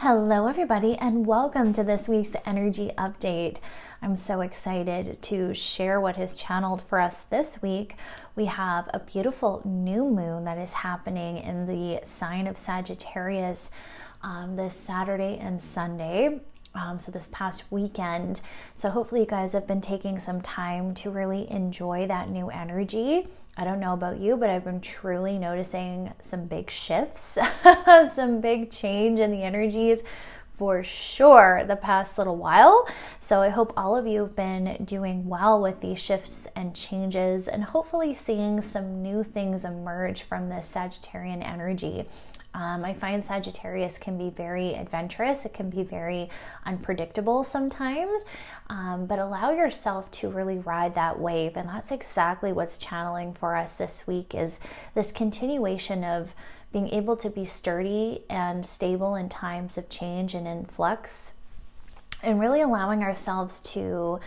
Hello everybody and welcome to this week's energy update. I'm so excited to share what is channeled for us this week. We have a beautiful new moon that is happening in the sign of Sagittarius this Saturday and Sunday. So this past weekend. So hopefully you guys have been taking some time to really enjoy that new energy. I don't know about you, but I've been truly noticing some big shifts, some big change in the energies for sure the past little while. So I hope all of you have been doing well with these shifts and changes and hopefully seeing some new things emerge from this Sagittarian energy. I find Sagittarius can be very adventurous. It can be very unpredictable sometimes, but allow yourself to really ride that wave. And that's exactly what's channeling for us this week, is this continuation of being able to be sturdy and stable in times of change and influx, and really allowing ourselves to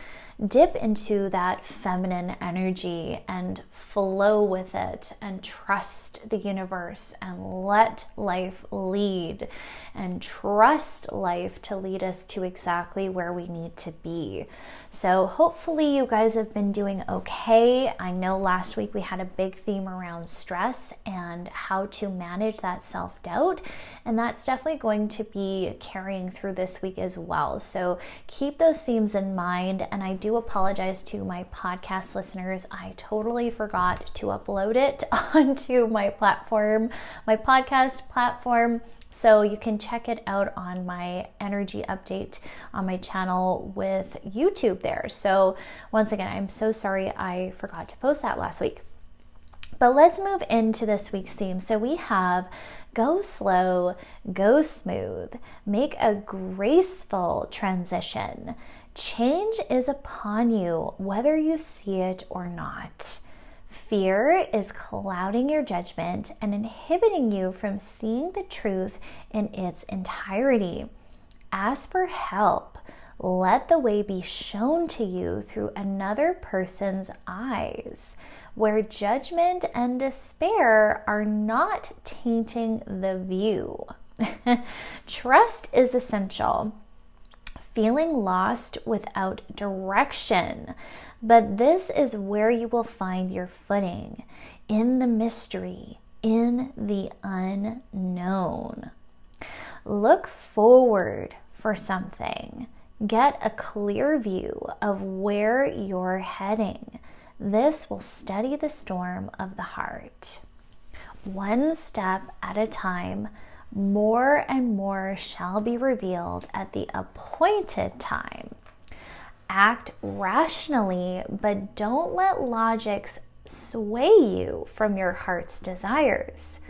dip into that feminine energy and flow with it and trust the universe and let life lead and trust life to lead us to exactly where we need to be. So hopefully you guys have been doing okay. I know last week we had a big theme around stress and how to manage that self-doubt, and that's definitely going to be carrying through this week as well. So keep those themes in mind, and I do apologize to my podcast listeners. I totally forgot to upload it onto my platform, my podcast platform. So you can check it out on my energy update on my channel with YouTube there. So once again, I'm so sorry I forgot to post that last week. But let's move into this week's theme. So we have go slow, go smooth, make a graceful transition. Change is upon you, whether you see it or not. Fear is clouding your judgment and inhibiting you from seeing the truth in its entirety. Ask for help. Let the way be shown to you through another person's eyes, where judgment and despair are not tainting the view. Trust is essential. Feeling lost without direction. But this is where you will find your footing, in the mystery, in the unknown. Look forward for something. Get a clear view of where you're heading. This will steady the storm of the heart. One step at a time, more and more shall be revealed at the appointed time. Act rationally, but don't let logics sway you from your heart's desires.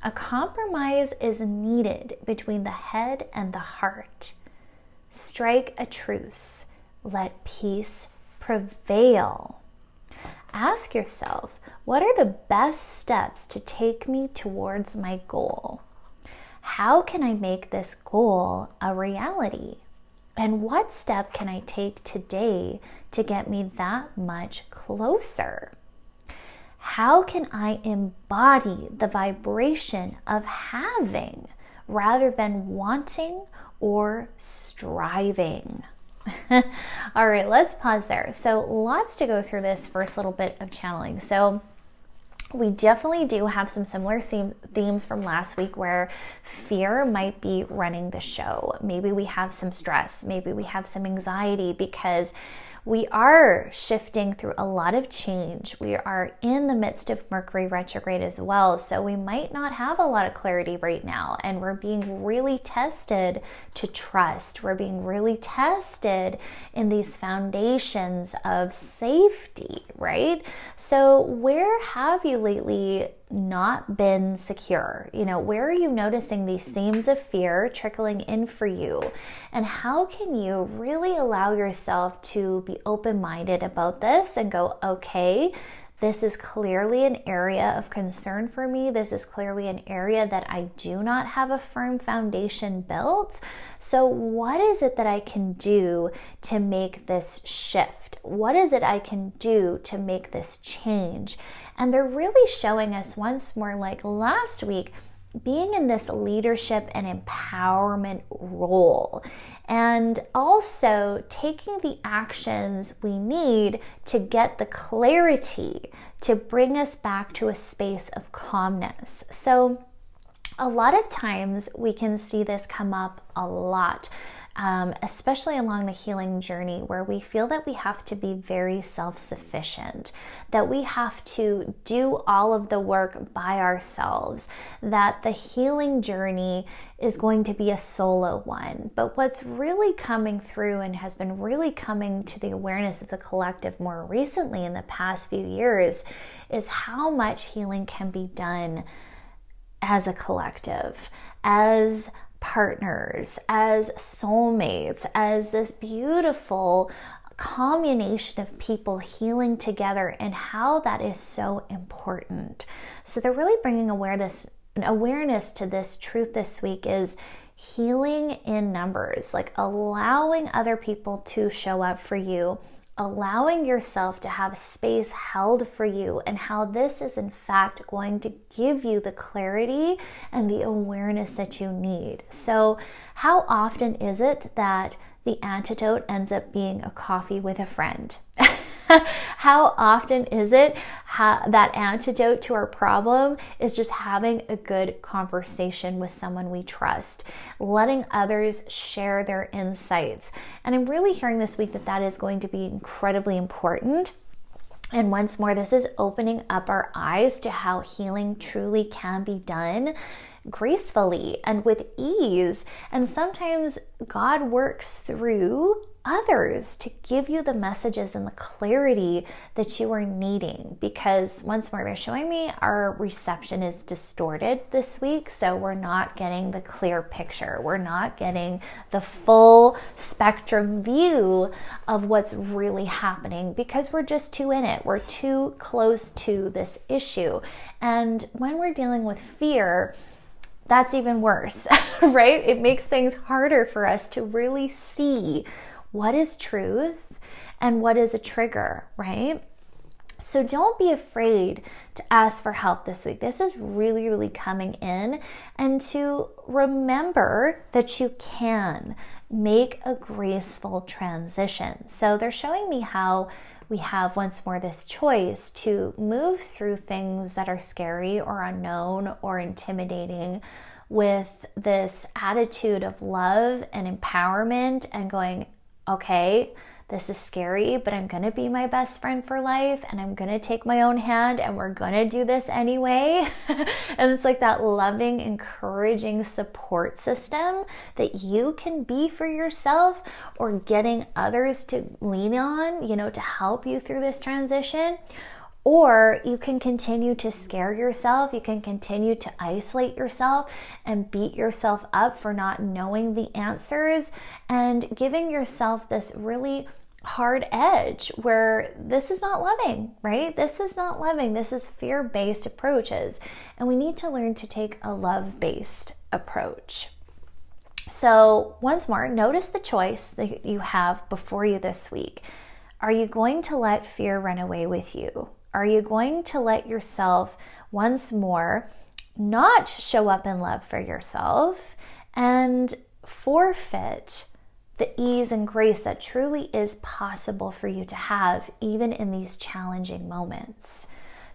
A compromise is needed between the head and the heart. Strike a truce. Let peace prevail. Ask yourself, what are the best steps to take me towards my goal? How can I make this goal a reality? And what step can I take today to get me that much closer? How can I embody the vibration of having rather than wanting or striving? All right, let's pause there. So lots to go through this first little bit of channeling. So we definitely do have some similar themes from last week where fear might be running the show. Maybe we have some stress. Maybe we have some anxiety because we are shifting through a lot of change. We are in the midst of Mercury retrograde as well. So we might not have a lot of clarity right now. And we're being really tested to trust. We're being really tested in these foundations of safety, right? So where have you lately not been secure? You know, where are you noticing these themes of fear trickling in for you? And how can you really allow yourself to be open-minded about this and go, okay, this is clearly an area of concern for me. This is clearly an area that I do not have a firm foundation built. So what is it that I can do to make this shift? What is it I can do to make this change? And they're really showing us once more, like last week, being in this leadership and empowerment role, and also taking the actions we need to get the clarity to bring us back to a space of calmness. So a lot of times we can see this come up a lot, especially along the healing journey, where we feel that we have to be very self-sufficient, that we have to do all of the work by ourselves, that the healing journey is going to be a solo one. But what's really coming through and has been really coming to the awareness of the collective more recently in the past few years is how much healing can be done as a collective, as partners, as soulmates, as this beautiful combination of people healing together, and how that is so important. So they're really bringing awareness to this truth this week is healing in numbers, like allowing other people to show up for you, allowing yourself to have space held for you, and how this is in fact going to give you the clarity and the awareness that you need. So how often is it that the antidote ends up being a coffee with a friend? How often is it that antidote to our problem is just having a good conversation with someone we trust, letting others share their insights. And I'm really hearing this week that is going to be incredibly important. And once more, this is opening up our eyes to how healing truly can be done gracefully and with ease. And sometimes God works through others to give you the messages and the clarity that you are needing, because once more, they're showing me our reception is distorted this week, so we're not getting the clear picture, we're not getting the full spectrum view of what's really happening, because we're just too in it, we're too close to this issue. And when we're dealing with fear, that's even worse, right? It makes things harder for us to really see what is truth and what is a trigger, right? So don't be afraid to ask for help this week. This is really, really coming in, and to remember that you can make a graceful transition. So they're showing me how we have once more this choice to move through things that are scary or unknown or intimidating with this attitude of love and empowerment and going, okay, this is scary, but I'm going to be my best friend for life, and I'm going to take my own hand, and we're going to do this anyway. And it's like that loving, encouraging support system that you can be for yourself, or getting others to lean on, to help you through this transition. Or you can continue to scare yourself, you can continue to isolate yourself and beat yourself up for not knowing the answers, and giving yourself this really hard edge where this is not loving, right? This is not loving. This is fear-based approaches. And we need to learn to take a love-based approach. So once more, notice the choice that you have before you this week. Are you going to let fear run away with you? Are you going to let yourself once more not show up in love for yourself and forfeit the ease and grace that truly is possible for you to have even in these challenging moments?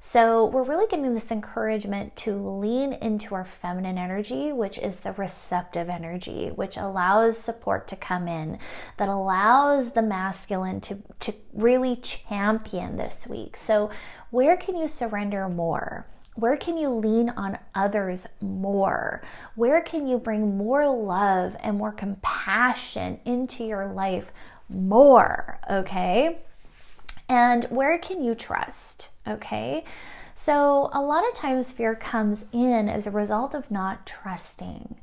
So we're really getting this encouragement to lean into our feminine energy, which is the receptive energy, which allows support to come in, that allows the masculine to really champion this week. So where can you surrender more? Where can you lean on others more? Where can you bring more love and more compassion into your life more? Okay. And where can you trust? Okay. So a lot of times fear comes in as a result of not trusting.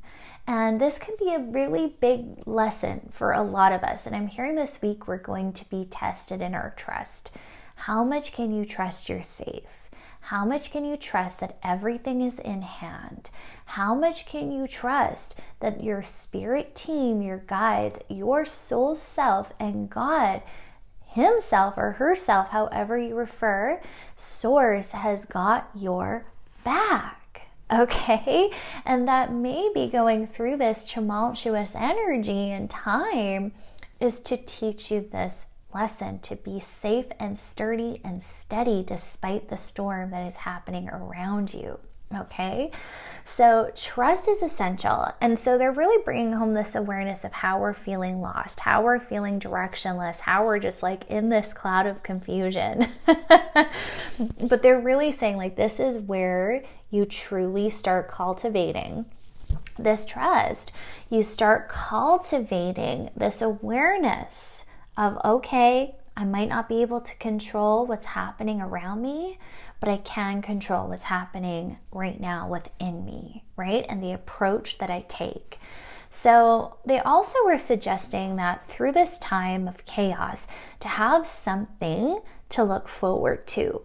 And this can be a really big lesson for a lot of us. And I'm hearing this week we're going to be tested in our trust. How much can you trust you're safe? How much can you trust that everything is in hand? How much can you trust that your spirit team, your guides, your soul self, and God himself or herself, however you refer, source, has got your back? okay? And that maybe going through this tumultuous energy and time is to teach you this lesson, to be safe and sturdy and steady despite the storm that is happening around you, okay? So trust is essential. And so they're really bringing home this awareness of how we're feeling lost, how we're feeling directionless, how we're just like in this cloud of confusion. But they're really saying like, this is where you truly start cultivating this trust. You start cultivating this awareness of, okay, I might not be able to control what's happening around me, but I can control what's happening right now within me, right? And the approach that I take. So they also were suggesting that through this time of chaos, to have something to look forward to.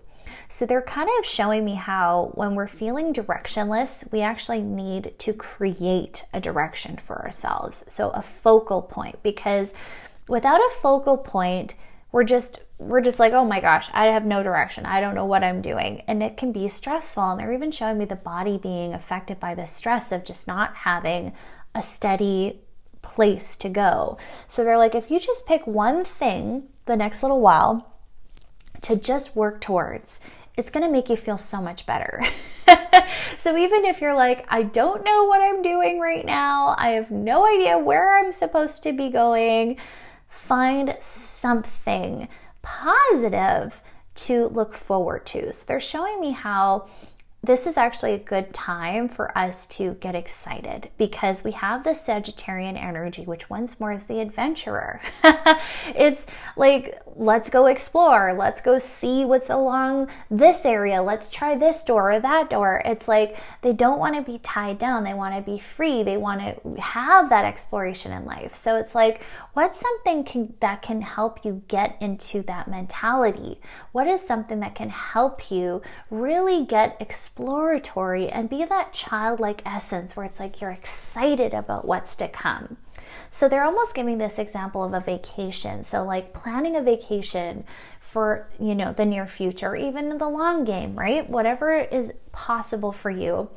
So they're kind of showing me how when we're feeling directionless, we actually need to create a direction for ourselves. So a focal point, because without a focal point, we're just like, oh my gosh, I have no direction. I don't know what I'm doing. And it can be stressful. And they're even showing me the body being affected by the stress of just not having a steady place to go. So they're like, if you just pick one thing the next little while to just work towards, it's going to make you feel so much better. So even if you're like, I don't know what I'm doing right now, I have no idea where I'm supposed to be going, find something positive to look forward to. So they're showing me how this is actually a good time for us to get excited, because we have the Sagittarian energy, which once more is the adventurer. It's like, let's go explore. Let's go see what's along this area. Let's try this door or that door. It's like they don't want to be tied down. They want to be free. They want to have that exploration in life. So it's like, what's something that can help you get into that mentality? What is something that can help you really get exploratory and be that childlike essence where it's like you're excited about what's to come? So they're almost giving this example of a vacation. So like planning a vacation for, the near future, or even the long game, right? Whatever is possible for you.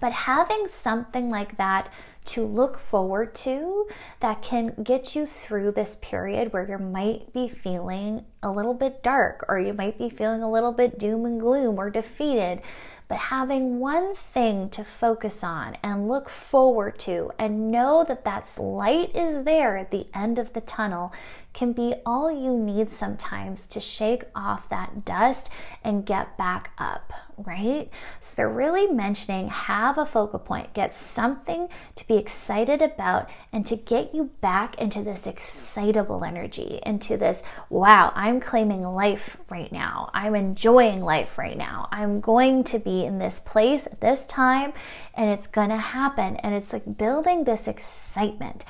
But having something like that to look forward to that can get you through this period where you might be feeling a little bit dark, or you might be feeling a little bit doom and gloom or defeated. But having one thing to focus on and look forward to and know that that light is there at the end of the tunnel can be all you need sometimes to shake off that dust and get back up, right? So they're really mentioning have a focal point, get something to be excited about and to get you back into this excitable energy, into this, wow, I'm claiming life right now. I'm enjoying life right now. I'm going to be in this place at this time and it's going to happen. And it's like building this excitement.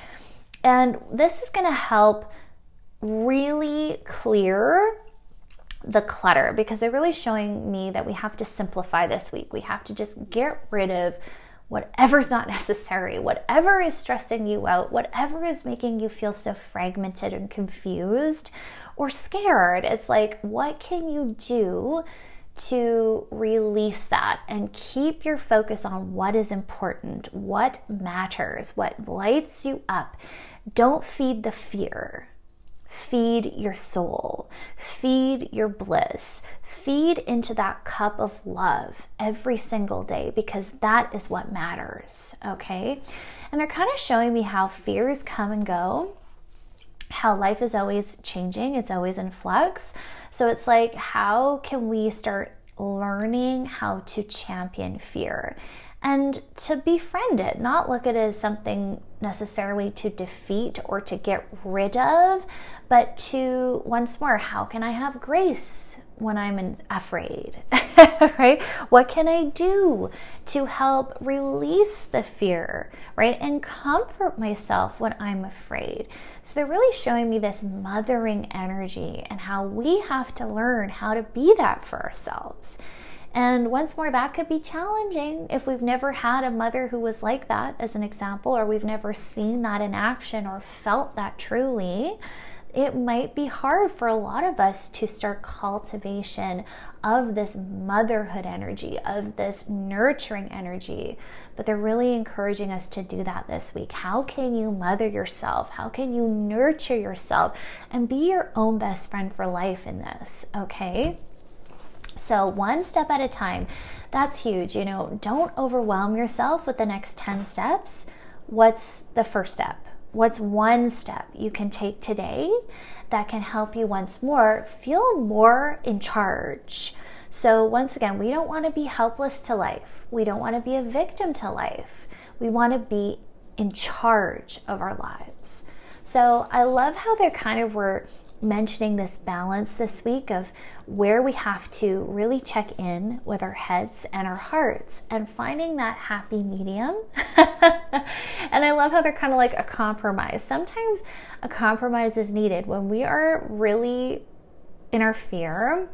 And this is going to help really clear the clutter, because they're really showing me that we have to simplify this week. We have to just get rid of whatever's not necessary, whatever is stressing you out, whatever is making you feel so fragmented and confused or scared. It's like, what can you do to release that and keep your focus on what is important, what matters, what lights you up? Don't feed the fear. Feed your soul, feed your bliss, feed into that cup of love every single day, because that is what matters, okay? And they're kind of showing me how fears come and go, how life is always changing, it's always in flux. So it's like, how can we start learning how to champion fear and to befriend it, not look at it as something necessarily to defeat or to get rid of, but to, once more, how can I have grace when I'm afraid, right? What can I do to help release the fear, right? And comfort myself when I'm afraid. So they're really showing me this mothering energy and how we have to learn how to be that for ourselves. And once more, that could be challenging if we've never had a mother who was like that, as an example, or we've never seen that in action or felt that truly. it might be hard for a lot of us to start cultivation of this motherhood energy, of this nurturing energy. But they're really encouraging us to do that this week. How can you mother yourself? How can you nurture yourself and be your own best friend for life in this? Okay. So one step at a time. That's huge. You know, don't overwhelm yourself with the next 10 steps. What's the first step? What's one step you can take today that can help you once more feel more in charge? So once again, we don't want to be helpless to life. We don't want to be a victim to life. We want to be in charge of our lives. So I love how they kind of were mentioning this balance this week of where we have to really check in with our heads and our hearts and finding that happy medium. And I love how they're kind of like a compromise. Sometimes a compromise is needed when we are really in our fear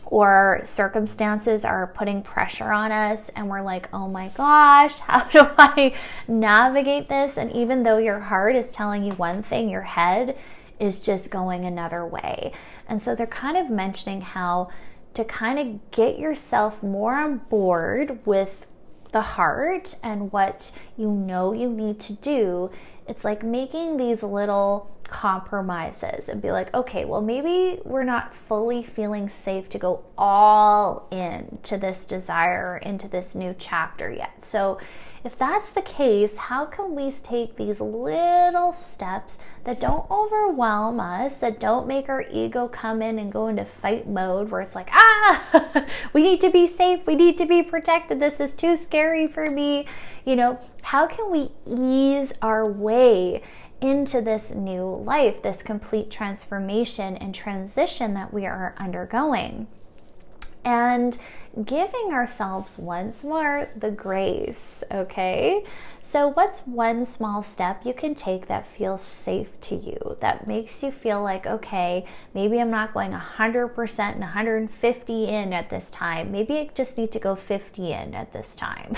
or circumstances are putting pressure on us and we're like, oh my gosh, how do I navigate this? And even though your heart is telling you one thing, your head is just going another way. And so they're kind of mentioning how to kind of get yourself more on board with the heart and what you know you need to do. It's like making these little compromises and be like, okay, well, maybe we're not fully feeling safe to go all in to this desire, into this new chapter yet. So if that's the case, how can we take these little steps that don't overwhelm us, that don't make our ego come in and go into fight mode where it's like, we need to be safe, we need to be protected, this is too scary for me. You know, how can we ease our way into this new life, this complete transformation and transition that we are undergoing? And giving ourselves once more the grace, okay? So what's one small step you can take that feels safe to you, that makes you feel like, okay, maybe I'm not going 100% and 150 in at this time. Maybe I just need to go 50 in at this time.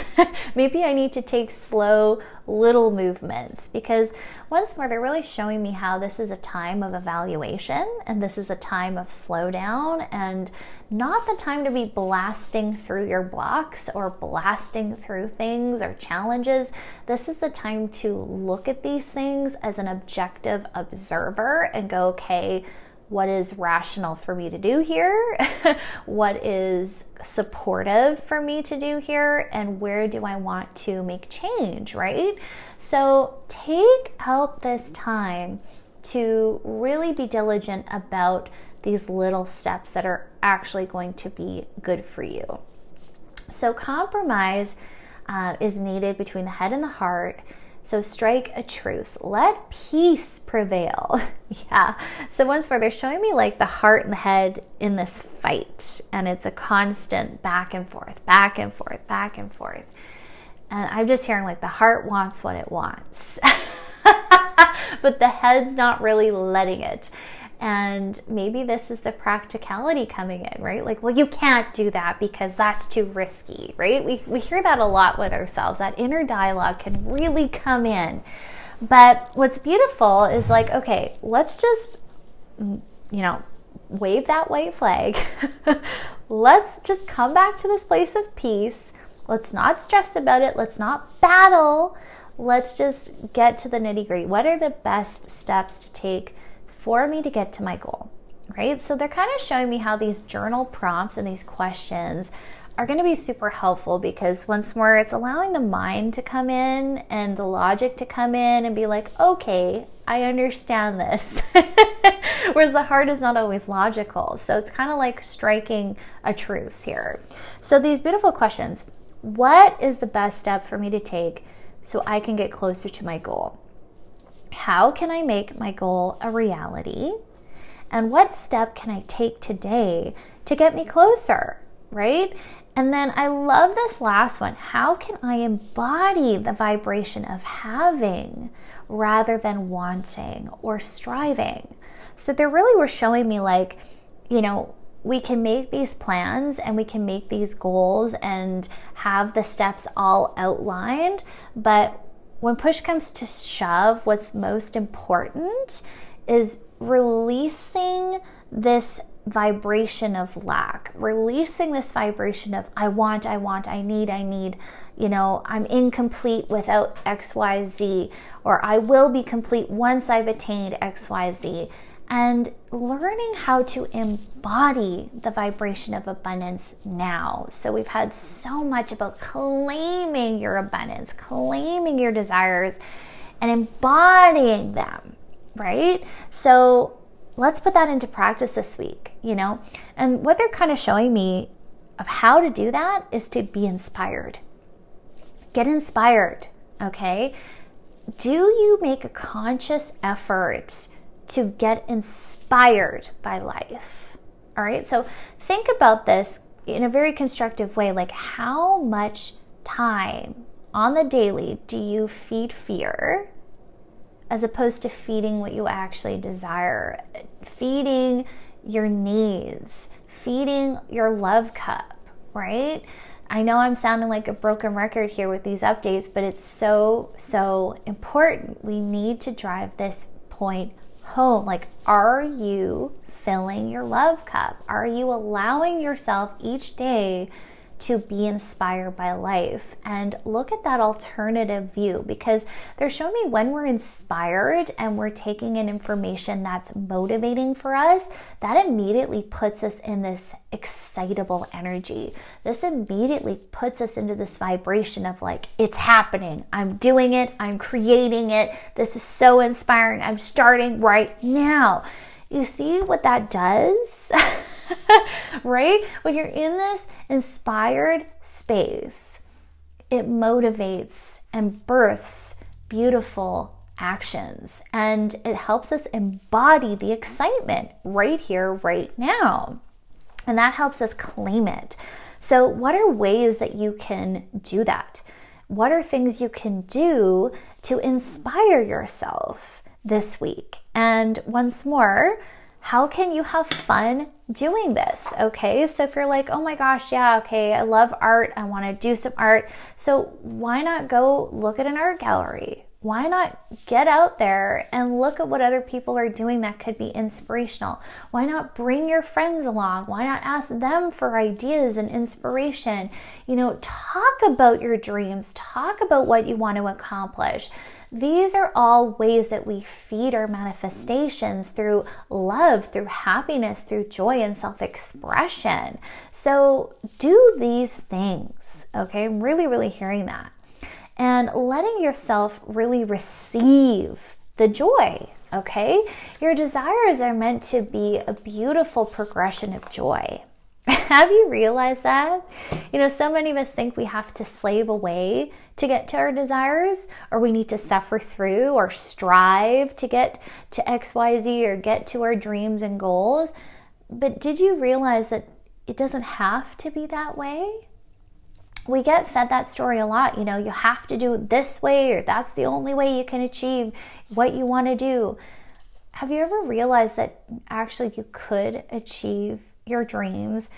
Maybe I need to take slow little movements, because once more, they're really showing me how this is a time of evaluation and this is a time of slowdown and not the time to be blasting through your blocks or blasting through things or challenges. This is the time to look at these things as an objective observer and go, okay, what is rational for me to do here? What is supportive for me to do here? And where do I want to make change, right? So take out this time to really be diligent about these little steps that are actually going to be good for you. So compromise is needed between the head and the heart. So strike a truce. Let peace prevail. Yeah. So once more, they're showing me like the heart and the head in this fight. And it's a constant back and forth, back and forth, back and forth. And I'm just hearing like the heart wants what it wants. But the head's not really letting it. And maybe this is the practicality coming in, right? Like, well, you can't do that because that's too risky, right? We hear that a lot with ourselves. That inner dialogue can really come in. But what's beautiful is like, okay, let's just, wave that white flag. Let's just come back to this place of peace. Let's not stress about it. Let's not battle. Let's just get to the nitty-gritty. What are the best steps to take for me to get to my goal, right? So they're kind of showing me how these journal prompts and these questions are going to be super helpful, because once more, it's allowing the mind to come in and the logic to come in and be like, okay, I understand this. Whereas the heart is not always logical. So it's kind of like striking a truce here. So these beautiful questions: what is the best step for me to take so I can get closer to my goal? How can I make my goal a reality? And what step can I take today to get me closer, right? And then I love this last one. How can I embody the vibration of having rather than wanting or striving? So they really were showing me like, we can make these plans and we can make these goals and have the steps all outlined, but when push comes to shove, what's most important is releasing this vibration of lack, releasing this vibration of I want, I need, you know, I'm incomplete without XYZ, or I will be complete once I've attained XYZ, and learning how to embody the vibration of abundance now. So we've had so much about claiming your abundance, claiming your desires, and embodying them, right? So let's put that into practice this week, you know? And what they're kind of showing me of how to do that is to be inspired. Get inspired, okay? Do you make a conscious effort to get inspired by life? All right, so think about this in a very constructive way. Like, how much time on the daily do you feed fear as opposed to feeding what you actually desire, feeding your needs, feeding your love cup, right? I know I'm sounding like a broken record here with these updates, but it's so, so important. We need to drive this point home. Like, are you filling your love cup? Are you allowing yourself each day to be inspired by life? And look at that alternative view, because they're showing me when we're inspired and we're taking in information that's motivating for us, that immediately puts us in this excitable energy. This immediately puts us into this vibration of like, it's happening, I'm doing it, I'm creating it, this is so inspiring, I'm starting right now. You see what that does? Right? When you're in this inspired space, it motivates and births beautiful actions, and it helps us embody the excitement right here, right now. And that helps us claim it. So what are ways that you can do that? What are things you can do to inspire yourself this week? And once more, how can you have fun doing this? Okay, so if you're like, oh my gosh, yeah, okay, I love art, I want to do some art, so why not go look at an art gallery? Why not get out there and look at what other people are doing that could be inspirational? Why not bring your friends along? Why not ask them for ideas and inspiration? You know, talk about your dreams, talk about what you want to accomplish. These are all ways that we feed our manifestations through love, through happiness, through joy and self-expression. So do these things, okay? I'm really, really hearing that. And letting yourself really receive the joy, okay? Your desires are meant to be a beautiful progression of joy. Have you realized that? You know, so many of us think we have to slave away to get to our desires, or we need to suffer through or strive to get to XYZ or get to our dreams and goals. But did you realize that it doesn't have to be that way? We get fed that story a lot. You know, you have to do it this way, or that's the only way you can achieve what you want to do. Have you ever realized that actually you could achieve your dreams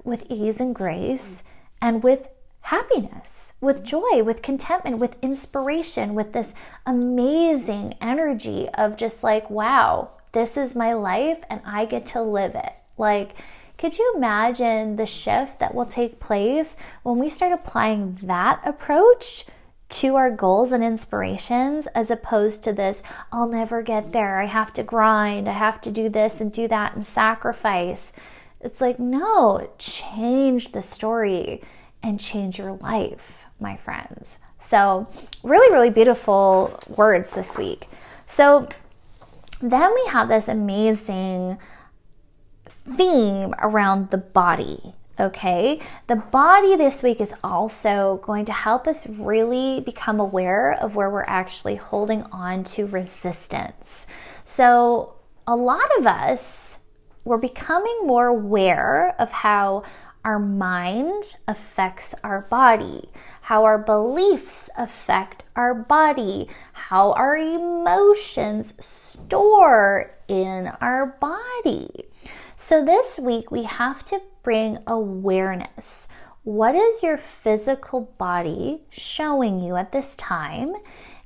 with ease and grace and with happiness, with joy, with contentment, with inspiration, with this amazing energy of just like, wow, this is my life and I get to live it. Like, could you imagine the shift that will take place when we start applying that approach to our goals and inspirations, as opposed to this, I'll never get there, I have to grind, I have to do this and do that and sacrifice. It's like, no, change the story and change your life, my friends. So really, really beautiful words this week. So then we have this amazing theme around the body, okay? The body this week is also going to help us really become aware of where we're actually holding on to resistance. So a lot of us, we're becoming more aware of how our mind affects our body, how our beliefs affect our body, how our emotions store in our body. So this week we have to bring awareness. What is your physical body showing you at this time?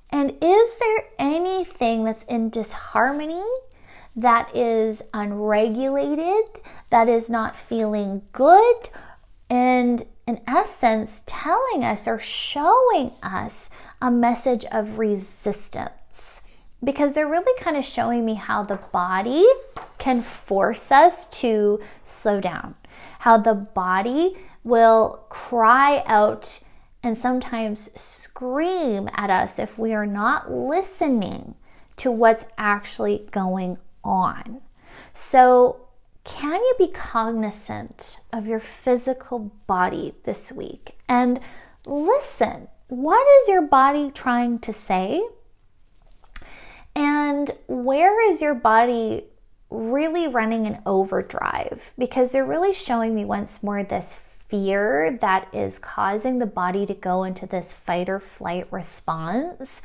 And is there anything that's in disharmony that is unregulated, that is not feeling good, and in essence telling us or showing us a message of resistance. Because they're really kind of showing me how the body can force us to slow down, how the body will cry out and sometimes scream at us if we are not listening to what's actually going on. So can you be cognizant of your physical body this week and listen? What is your body trying to say? And where is your body really running an overdrive? Because they're really showing me once more this fear that is causing the body to go into this fight or flight response,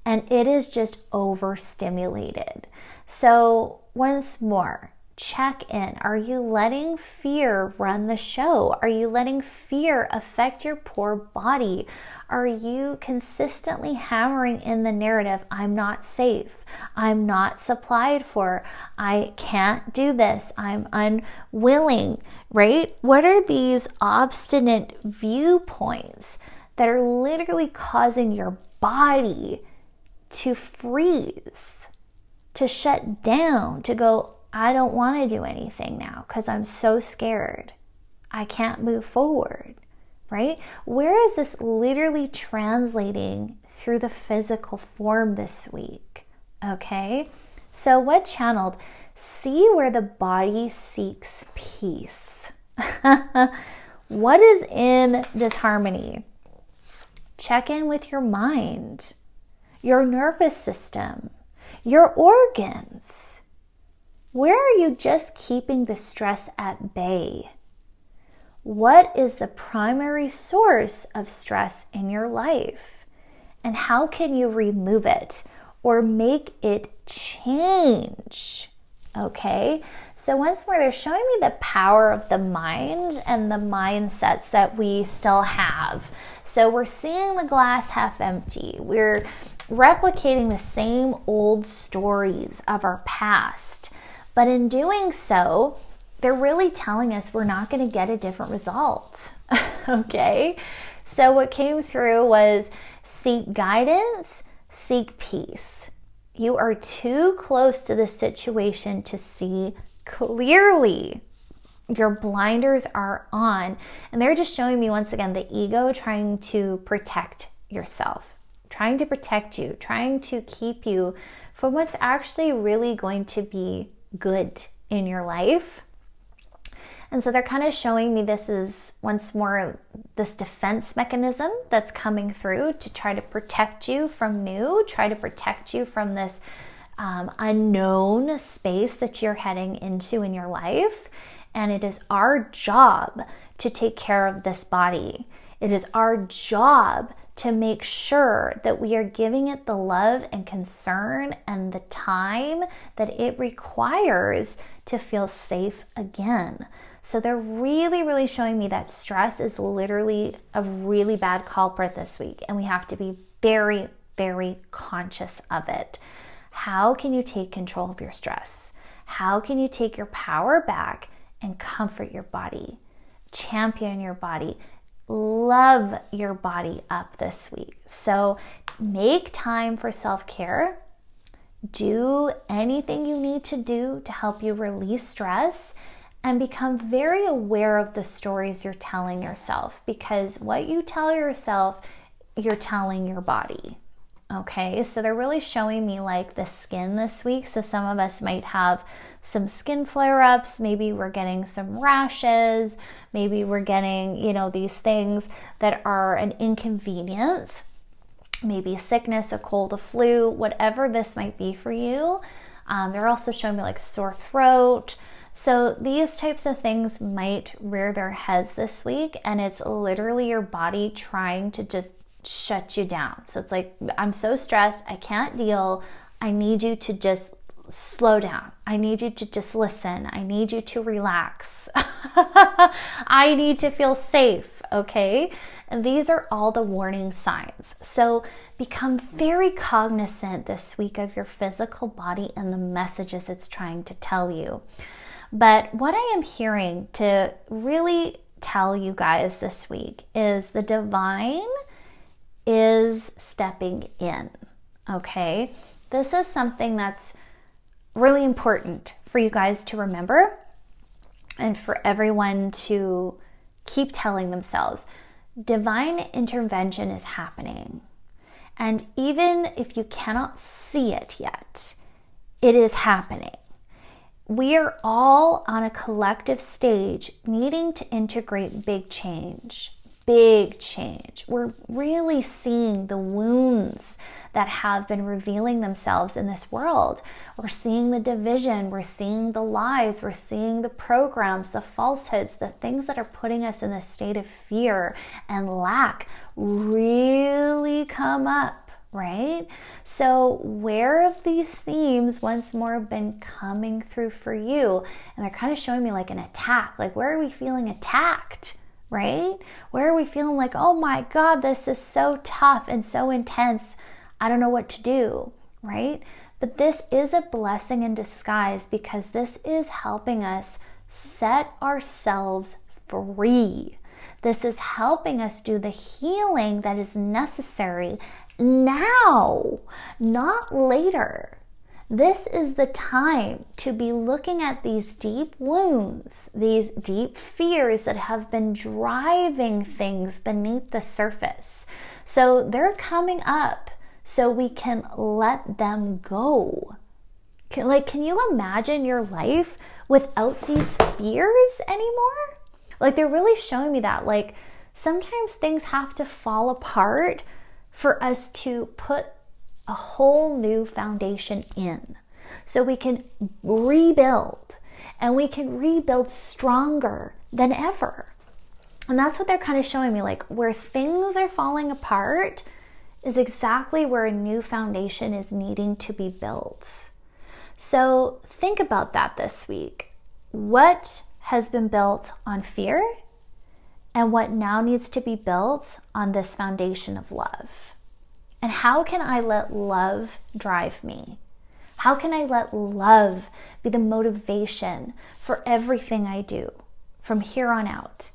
and it is just overstimulated. So once more, check in. Are you letting fear run the show? Are you letting fear affect your poor body? Are you consistently hammering in the narrative, I'm not safe, I'm not supplied for, I can't do this, I'm unwilling, right? What are these obstinate viewpoints that are literally causing your body to freeze, to shut down, to go, I don't want to do anything now because I'm so scared. I can't move forward, right? Where is this literally translating through the physical form this week? Okay, so what channeled? See where the body seeks peace. What is in disharmony? Check in with your mind, your nervous system, your organs. Where are you just keeping the stress at bay? What is the primary source of stress in your life? And how can you remove it or make it change? Okay, so once more, they're showing me the power of the mind and the mindsets that we still have. So we're seeing the glass half empty. We're replicating the same old stories of our past. But in doing so, they're really telling us we're not going to get a different result. Okay? So what came through was seek guidance, seek peace. You are too close to the situation to see clearly. Your blinders are on. And they're just showing me once again the ego trying to protect yourself, trying to protect you, trying to keep you from what's actually really going to be good in your life. And so they're kind of showing me this is once more this defense mechanism that's coming through to try to protect you from new, try to protect you from this unknown space that you're heading into in your life. And it is our job to take care of this body. It is our job to make sure that we are giving it the love and concern and the time that it requires to feel safe again. So they're really, really showing me that stress is literally a really bad culprit this week, and we have to be very, very conscious of it. How can you take control of your stress? How can you take your power back and comfort your body, champion your body, love your body up this week? So make time for self-care. Do anything you need to do to help you release stress, and become very aware of the stories you're telling yourself, because what you tell yourself, you're telling your body. Okay, so they're really showing me like the skin this week. So some of us might have some skin flare-ups. Maybe we're getting some rashes. Maybe we're getting, these things that are an inconvenience. Maybe sickness, a cold, a flu, whatever this might be for you. They're also showing me like sore throat. So these types of things might rear their heads this week, and it's literally your body trying to just shut you down. So it's like, I'm so stressed, I can't deal. I need you to just slow down. I need you to just listen. I need you to relax. I need to feel safe. okay? And these are all the warning signs. So become very cognizant this week of your physical body and the messages it's trying to tell you. But what I am hearing to really tell you guys this week is the divine is stepping in, okay? This is something that's really important for you guys to remember and for everyone to keep telling themselves. Divine intervention is happening. And even if you cannot see it yet, it is happening. We are all on a collective stage needing to integrate big change. Big change. We're really seeing the wounds that have been revealing themselves in this world. We're seeing the division, we're seeing the lies, we're seeing the programs, the falsehoods, the things that are putting us in a state of fear and lack really come up, right? So where have these themes once more been coming through for you? And they're kind of showing me like an attack. Like, where are we feeling attacked? Right? Where are we feeling like, oh my God, this is so tough and so intense, I don't know what to do, right? But this is a blessing in disguise, because this is helping us set ourselves free. This is helping us do the healing that is necessary now, not later. This is the time to be looking at these deep wounds, these deep fears that have been driving things beneath the surface. So they're coming up so we can let them go. Can you imagine your life without these fears anymore? Like, they're really showing me that. Like, sometimes things have to fall apart for us to put a whole new foundation in, so we can rebuild, and we can rebuild stronger than ever. And that's what they're kind of showing me, like, where things are falling apart is exactly where a new foundation is needing to be built. So think about that this week. What has been built on fear, and what now needs to be built on this foundation of love? And how can I let love drive me? How can I let love be the motivation for everything I do from here on out?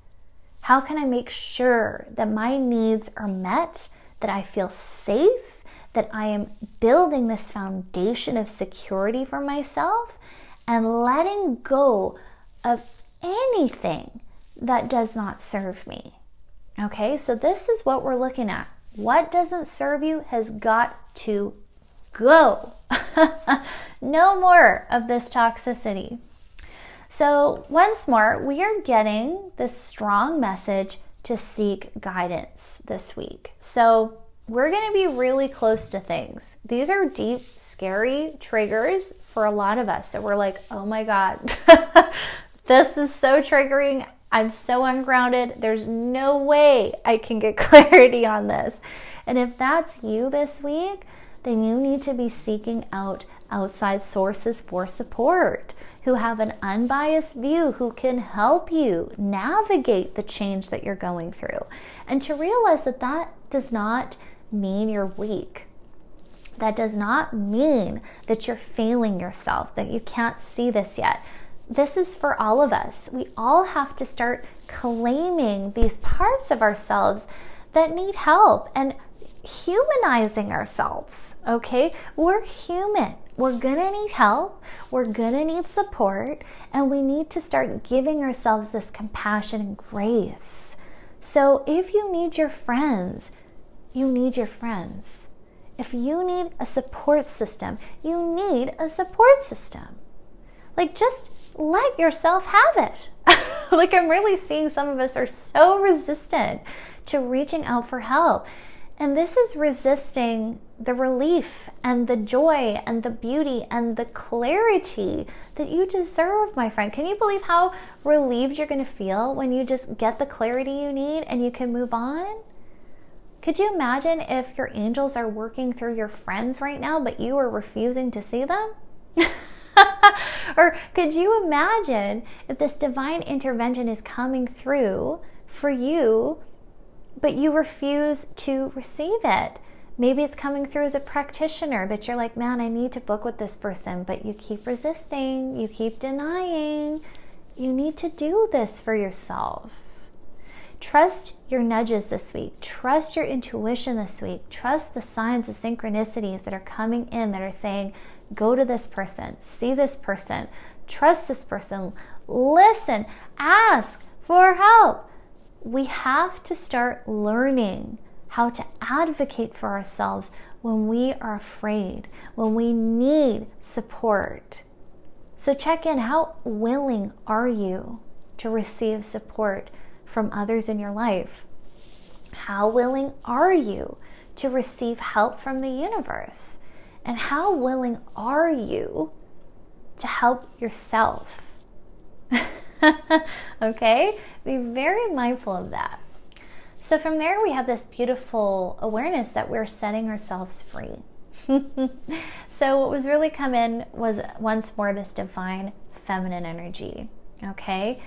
How can I make sure that my needs are met, that I feel safe, that I am building this foundation of security for myself, and letting go of anything that does not serve me? Okay, so this is what we're looking at. What doesn't serve you has got to go. No more of this toxicity. So once more, we are getting this strong message to seek guidance this week. So we're going to be really close to things. These are deep, scary triggers for a lot of us that we're like, oh my God, this is so triggering. I'm so ungrounded. There's no way I can get clarity on this. And if that's you this week, then you need to be seeking out outside sources for support, who have an unbiased view, who can help you navigate the change that you're going through. And to realize that that does not mean you're weak. That does not mean that you're failing yourself, that you can't see this yet. This is for all of us. We all have to start claiming these parts of ourselves that need help and humanizing ourselves, okay? We're human. We're gonna need help. We're gonna need support, and we need to start giving ourselves this compassion and grace. So if you need your friends, you need your friends. If you need a support system, you need a support system. Like, just let yourself have it. Like, I'm really seeing some of us are so resistant to reaching out for help. And this is resisting the relief and the joy and the beauty and the clarity that you deserve, my friend. Can you believe how relieved you're going to feel when you just get the clarity you need and you can move on? Could you imagine if your angels are working through your friends right now, but you are refusing to see them? Or could you imagine if this divine intervention is coming through for you, but you refuse to receive it. Maybe it's coming through as a practitioner that you're like, man, I need to book with this person, but you keep resisting, you keep denying. You need to do this for yourself. Trust your nudges this week. Trust your intuition this week. Trust the signs, the synchronicities that are coming in that are saying, go to this person, see this person, trust this person, listen, ask for help. We have to start learning how to advocate for ourselves when we are afraid, when we need support. So check in. How willing are you to receive support from others in your life? How willing are you to receive help from the universe? And how willing are you to help yourself? Okay? Be very mindful of that. So from there, we have this beautiful awareness that we're setting ourselves free. So what was really come in was once more this divine feminine energy. Okay?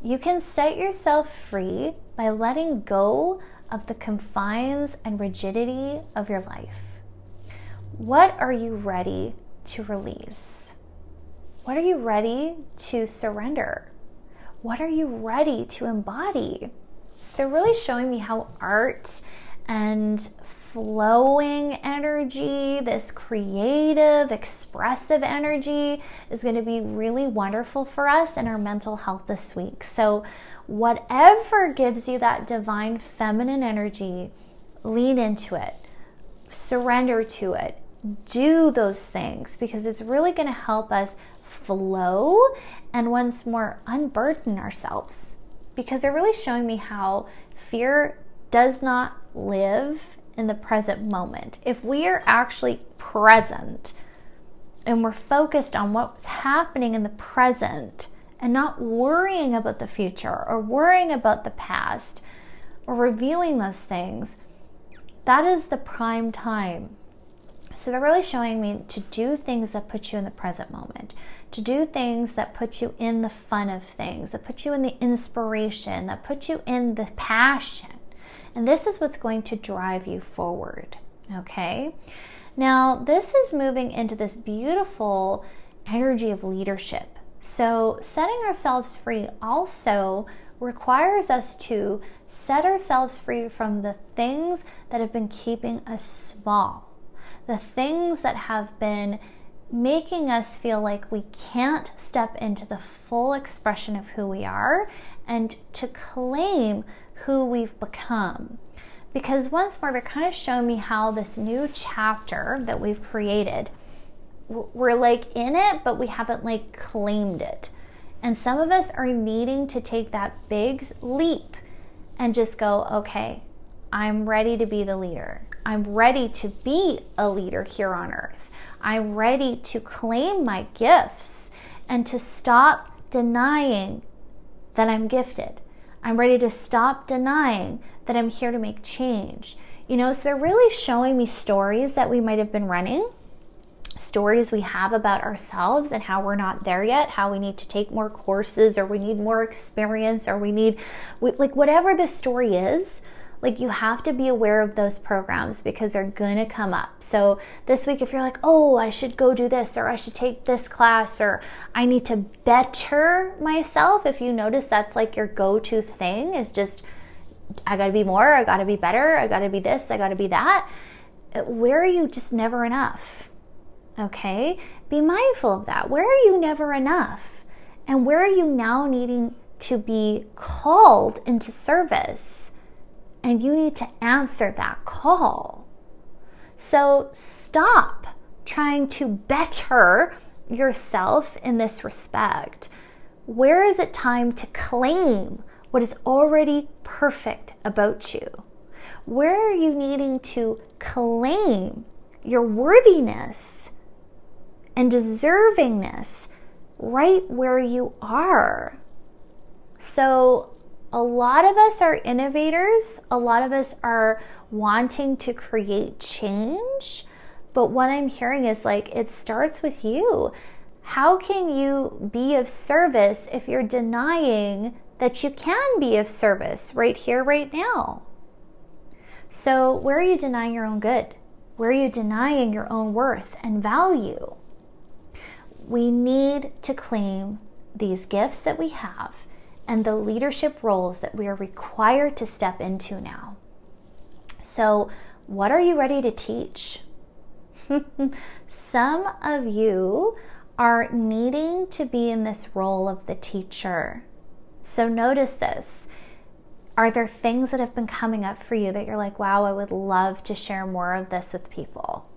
You can set yourself free by letting go of the confines and rigidity of your life. What are you ready to release? What are you ready to surrender? What are you ready to embody? So they're really showing me how art and flowing energy, this creative, expressive energy is going to be really wonderful for us in our mental health this week. So whatever gives you that divine feminine energy, lean into it, surrender to it, do those things, because it's really going to help us flow and once more unburden ourselves. Because they're really showing me how fear does not live in the present moment. If we are actually present and we're focused on what's happening in the present and not worrying about the future or worrying about the past or revealing those things, that is the prime time. So they're really showing me to do things that put you in the present moment, to do things that put you in the fun of things, that put you in the inspiration, that put you in the passion. And this is what's going to drive you forward, okay? Now, this is moving into this beautiful energy of leadership. So setting ourselves free also requires us to set ourselves free from the things that have been keeping us small, the things that have been making us feel like we can't step into the full expression of who we are and to claim who we've become. Because once more, they're kind of showing me how this new chapter that we've created, we're like in it, but we haven't like claimed it. And some of us are needing to take that big leap and just go, okay, I'm ready to be the leader. I'm ready to be a leader here on earth. I'm ready to claim my gifts and to stop denying that I'm gifted. I'm ready to stop denying that I'm here to make change. You know, so they're really showing me stories that we might have been running, stories we have about ourselves and how we're not there yet, how we need to take more courses, or we need more experience, or we need, like whatever the story is, like you have to be aware of those programs because they're gonna come up. So this week, if you're like, oh, I should go do this, or I should take this class, or I need to better myself, if you notice that's like your go-to thing is just, I gotta be more, I gotta be better, I gotta be this, I gotta be that. Where are you just never enough? Okay? Be mindful of that. Where are you never enough? And where are you now needing to be called into service? And you need to answer that call. So stop trying to better yourself in this respect. Where is it time to claim what is already perfect about you? Where are you needing to claim your worthiness and deservingness right where you are? So a lot of us are innovators. A lot of us are wanting to create change. But what I'm hearing is like, it starts with you. How can you be of service if you're denying that you can be of service right here, right now. So where are you denying your own good? Where are you denying your own worth and value? We need to claim these gifts that we have and the leadership roles that we are required to step into now. So what are you ready to teach? Some of you are needing to be in this role of the teacher. So notice this. Are there things that have been coming up for you that you're like, wow, I would love to share more of this with people?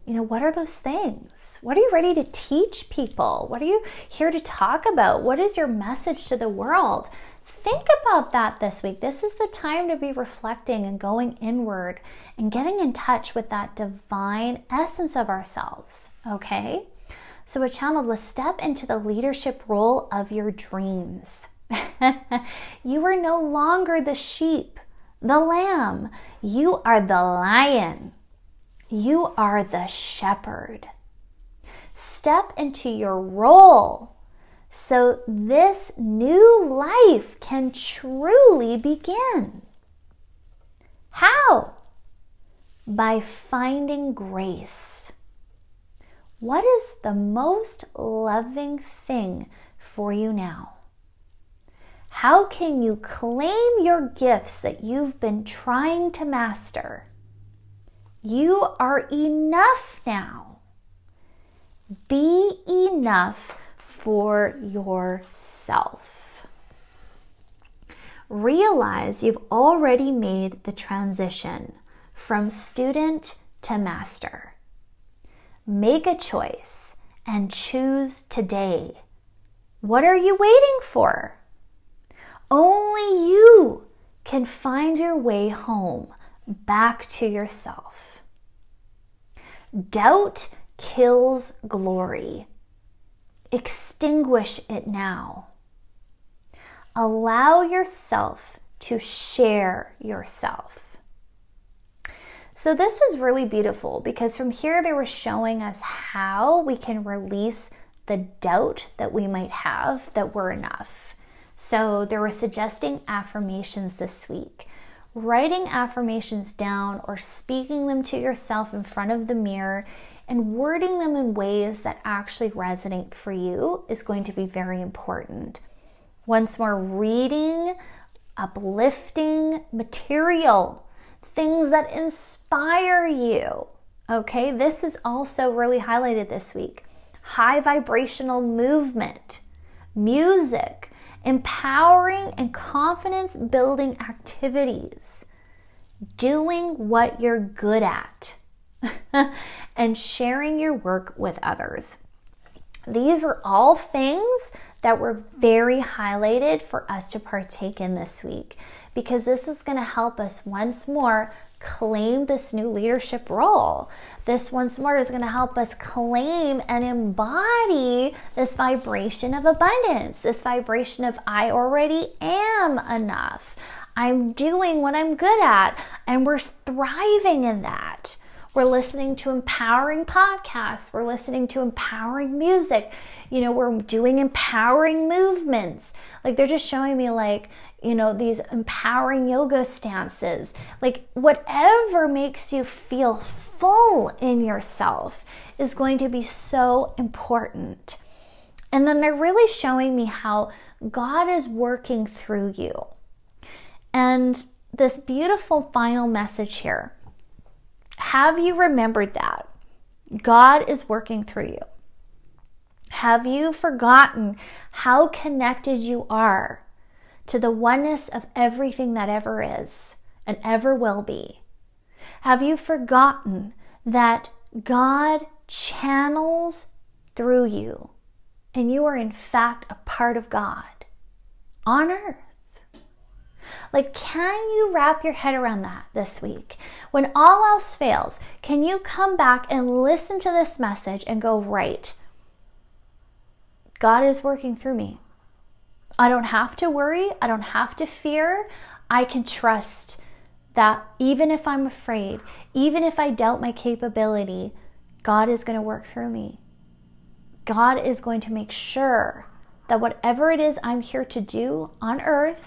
You know, what are those things? What are you ready to teach people? What are you here to talk about? What is your message to the world? Think about that this week. This is the time to be reflecting and going inward and getting in touch with that divine essence of ourselves, okay? So we're channeled with step into the leadership role of your dreams. You are no longer the sheep, the lamb. You are the lion. You are the shepherd. Step into your role so this new life can truly begin. How? By finding grace. What is the most loving thing for you now? How can you claim your gifts that you've been trying to master? You are enough now. Be enough for yourself. Realize you've already made the transition from student to master. Make a choice and choose today. What are you waiting for? Only you can find your way home, back to yourself. Doubt kills glory. Extinguish it now. Allow yourself to share yourself. So this was really beautiful because from here they were showing us how we can release the doubt that we might have that we're enough. So they were suggesting affirmations this week. Writing affirmations down or speaking them to yourself in front of the mirror and wording them in ways that actually resonate for you is going to be very important. Once more, reading uplifting material, things that inspire you. Okay, this is also really highlighted this week. High vibrational movement, music, empowering and confidence building activities, doing what you're good at, and sharing your work with others. These were all things that were very highlighted for us to partake in this week, because this is going to help us once more claim this new leadership role. This once more is going to help us claim and embody this vibration of abundance, this vibration of I already am enough. I'm doing what I'm good at, and we're thriving in that. We're listening to empowering podcasts. We're listening to empowering music. You know, we're doing empowering movements. Like they're just showing me like, you know, these empowering yoga stances. Like whatever makes you feel full in yourself is going to be so important. And then they're really showing me how God is working through you. And this beautiful final message here. Have you remembered that? God is working through you. Have you forgotten how connected you are to the oneness of everything that ever is and ever will be? Have you forgotten that God channels through you and you are in fact a part of God on earth? Like, can you wrap your head around that this week? When all else fails, can you come back and listen to this message and go, right, God is working through me. I don't have to worry. I don't have to fear. I can trust that even if I'm afraid, even if I doubt my capability, God is going to work through me. God is going to make sure that whatever it is I'm here to do on earth,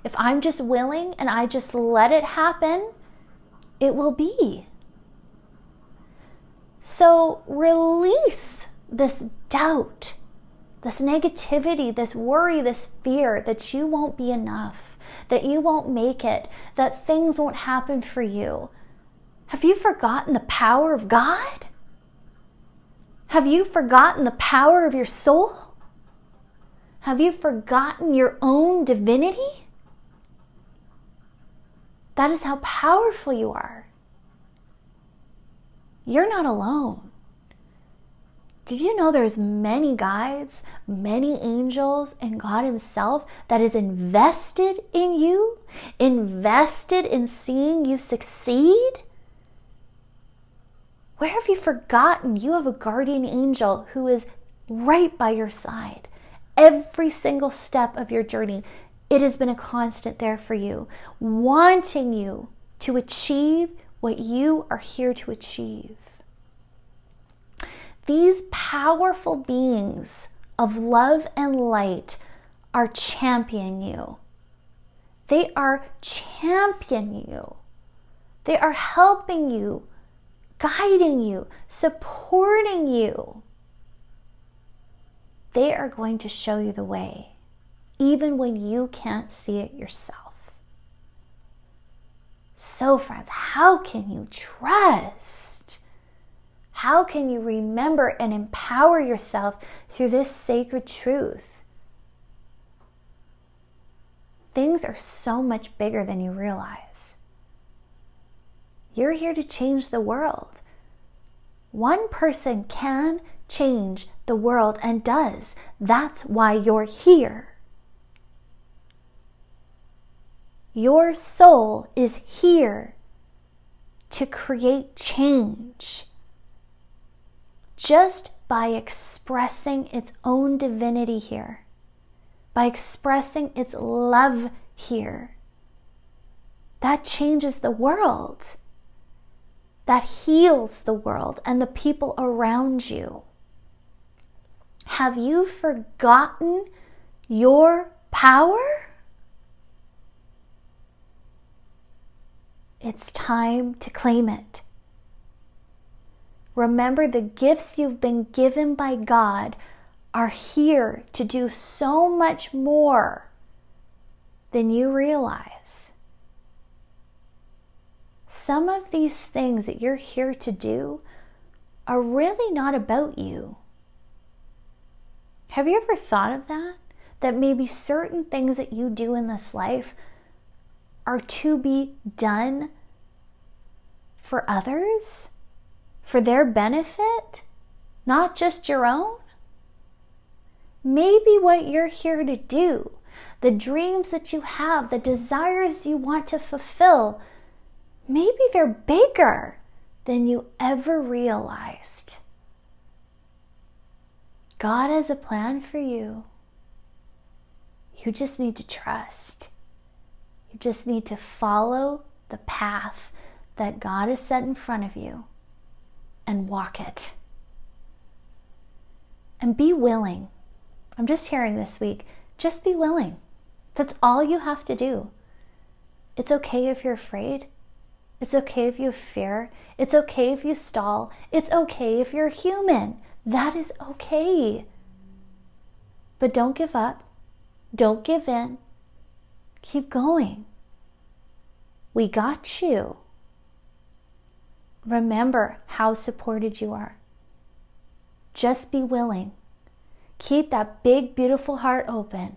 if I'm just willing and I just let it happen, it will be. So release this doubt, this negativity, this worry, this fear that you won't be enough, that you won't make it, that things won't happen for you. Have you forgotten the power of God? Have you forgotten the power of your soul? Have you forgotten your own divinity? That is how powerful you are. You're not alone. Did you know there's many guides, many angels, and God himself that is invested in you, invested in seeing you succeed? Where have you forgotten you have a guardian angel who is right by your side? Every single step of your journey, it has been a constant there for you, wanting you to achieve what you are here to achieve. These powerful beings of love and light are championing you. They are championing you. They are helping you, guiding you, supporting you. They are going to show you the way, even when you can't see it yourself. So friends, how can you trust? How can you remember and empower yourself through this sacred truth? Things are so much bigger than you realize. You're here to change the world. One person can change the world and does. That's why you're here. Your soul is here to create change. Just by expressing its own divinity here, by expressing its love here, that changes the world. That heals the world and the people around you. Have you forgotten your power? It's time to claim it. Remember, the gifts you've been given by God are here to do so much more than you realize. Some of these things that you're here to do are really not about you. Have you ever thought of that? That maybe certain things that you do in this life are to be done for others, for their benefit, not just your own? Maybe what you're here to do, the dreams that you have, the desires you want to fulfill, maybe they're bigger than you ever realized. God has a plan for you. You just need to trust. You just need to follow the path that God has set in front of you and walk it. And be willing. I'm just hearing this week, just be willing. That's all you have to do. It's okay if you're afraid. It's okay if you have fear. It's okay if you stall. It's okay if you're human. That is okay. But don't give up. Don't give in. Keep going. We got you. Remember how supported you are. Just be willing. Keep that big, beautiful heart open.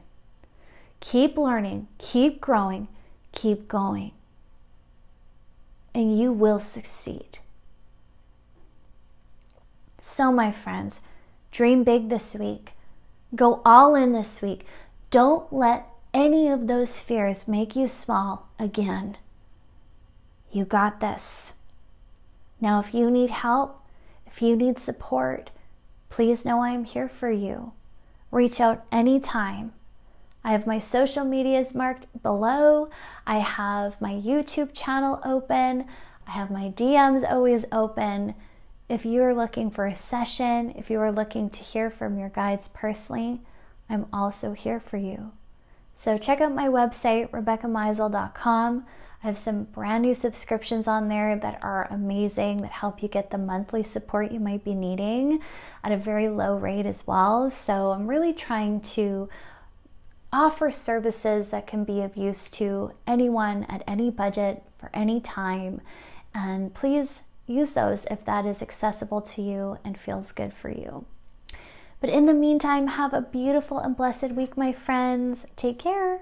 Keep learning. Keep growing. Keep going. And you will succeed. So, my friends, dream big this week. Go all in this week. Don't let any of those fears make you small again. You got this. Now, if you need help, if you need support, please know I am here for you. Reach out anytime. I have my social medias marked below. I have my YouTube channel open. I have my DMs always open. If you're looking for a session, if you are looking to hear from your guides personally, I'm also here for you. So check out my website, Rebecca.meisl.com. I have some brand new subscriptions on there that are amazing, that help you get the monthly support you might be needing at a very low rate as well. So I'm really trying to offer services that can be of use to anyone at any budget for any time. And please use those if that is accessible to you and feels good for you. But in the meantime, have a beautiful and blessed week, my friends. Take care.